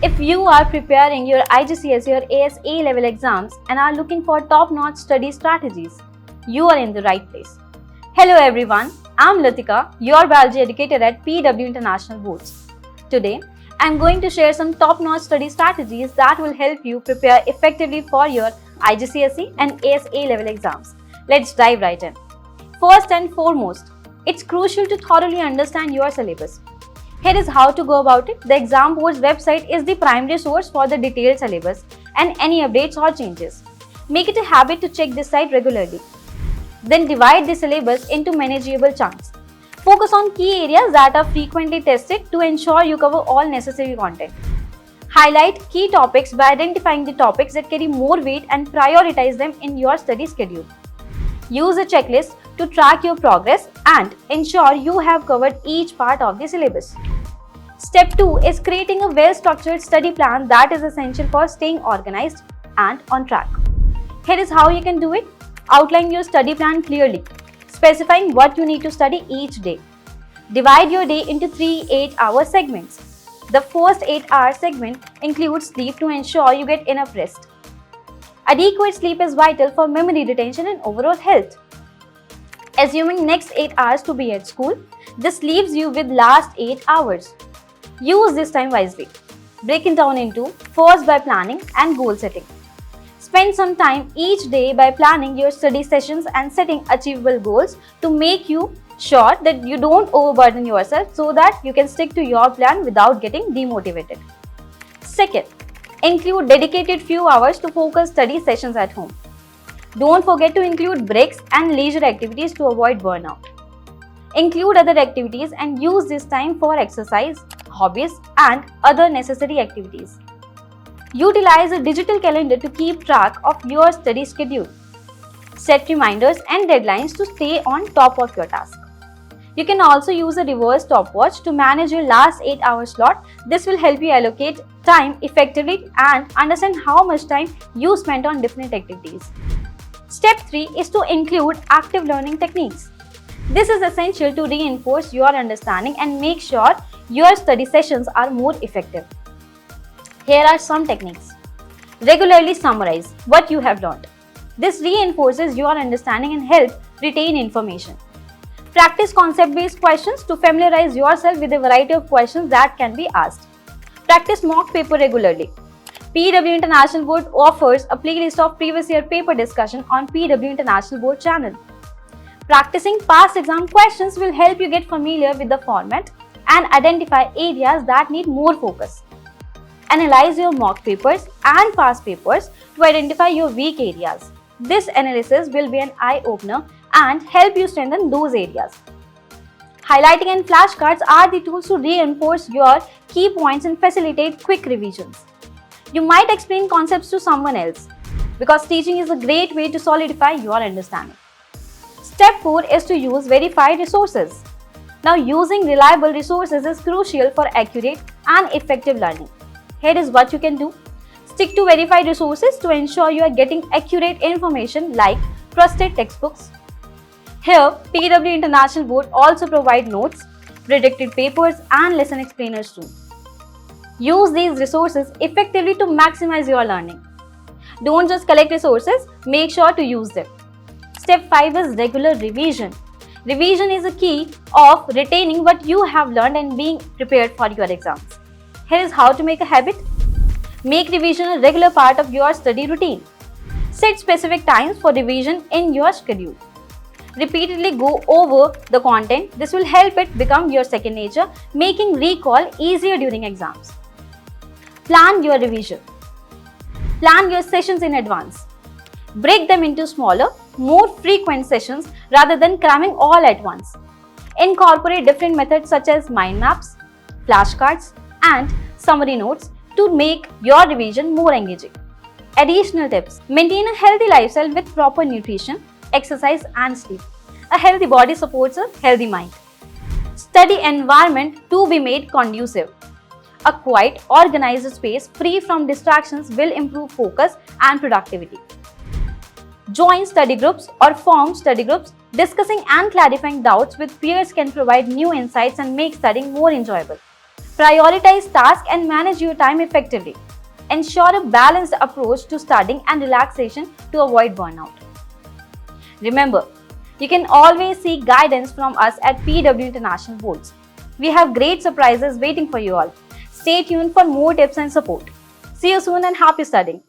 If you are preparing your IGCSE or AS A-level exams and are looking for top-notch study strategies, you are in the right place. Hello everyone, I'm Latika, your biology educator at PW International Boards. Today, I'm going to share some top-notch study strategies that will help you prepare effectively for your IGCSE and AS A-level exams. Let's dive right in. First and foremost, it's crucial to thoroughly understand your syllabus. Here is how to go about it. The exam board's website is the primary source for the detailed syllabus and any updates or changes. Make it a habit to check this site regularly. Then divide the syllabus into manageable chunks. Focus on key areas that are frequently tested to ensure you cover all necessary content. Highlight key topics by identifying the topics that carry more weight and prioritize them in your study schedule. Use a checklist to track your progress and ensure you have covered each part of the syllabus. Step 2 is creating a well-structured study plan that is essential for staying organized and on track. Here is how you can do it. Outline your study plan clearly, specifying what you need to study each day. Divide your day into 3 8-hour segments. The first 8-hour segment includes sleep to ensure you get enough rest. Adequate sleep is vital for memory retention and overall health. Assuming next 8 hours to be at school, this leaves you with last 8 hours. Use this time wisely. Break it down into first by planning and goal setting. Spend some time each day by planning your study sessions and setting achievable goals to make you sure that you don't overburden yourself so that you can stick to your plan without getting demotivated. Second, include dedicated few hours to focus study sessions at home. Don't forget to include breaks and leisure activities to avoid burnout. Include other activities and use this time for exercise, hobbies, and other necessary activities. Utilize a digital calendar to keep track of your study schedule. Set reminders and deadlines to stay on top of your task. You can also use a reverse stopwatch to manage your last 8-hour slot. This will help you allocate time effectively and understand how much time you spent on different activities. Step 3 is to include active learning techniques. This is essential to reinforce your understanding and make sure your study sessions are more effective. Here are some techniques. Regularly summarize what you have learned. This reinforces your understanding and helps retain information. Practice concept-based questions to familiarize yourself with a variety of questions that can be asked. Practice mock paper regularly. PW International Board offers a playlist of previous year paper discussion on PW International Board channel. Practicing past exam questions will help you get familiar with the format and identify areas that need more focus. Analyze your mock papers and past papers to identify your weak areas. This analysis will be an eye-opener and help you strengthen those areas. Highlighting and flashcards are the tools to reinforce your key points and facilitate quick revisions. You might explain concepts to someone else because teaching is a great way to solidify your understanding. Step 4 is to use verified resources. Now, using reliable resources is crucial for accurate and effective learning. Here is what you can do. Stick to verified resources to ensure you are getting accurate information like trusted textbooks. Here, PW International Board also provide notes, predicted papers and lesson explainers too. Use these resources effectively to maximize your learning. Don't just collect resources, make sure to use them. Step 5 is regular revision. Revision is a key of retaining what you have learned and being prepared for your exams. Here is how to make a habit. Make revision a regular part of your study routine. Set specific times for revision in your schedule. Repeatedly go over the content. This will help it become your second nature, making recall easier during exams. Plan your revision. Plan your sessions in advance. Break them into smaller, more frequent sessions rather than cramming all at once. Incorporate different methods such as mind maps, flashcards, and summary notes to make your revision more engaging. Additional tips: maintain a healthy lifestyle with proper nutrition, exercise, and sleep. A healthy body supports a healthy mind. Study environment to be made conducive. A quiet, organized space free from distractions will improve focus and productivity. Join study groups or form study groups. Discussing and clarifying doubts with peers can provide new insights and make studying more enjoyable. Prioritize tasks and manage your time effectively. Ensure a balanced approach to studying and relaxation to avoid burnout. Remember, you can always seek guidance from us at PW International Boards. We have great surprises waiting for you all. Stay tuned for more tips and support. See you soon and happy studying.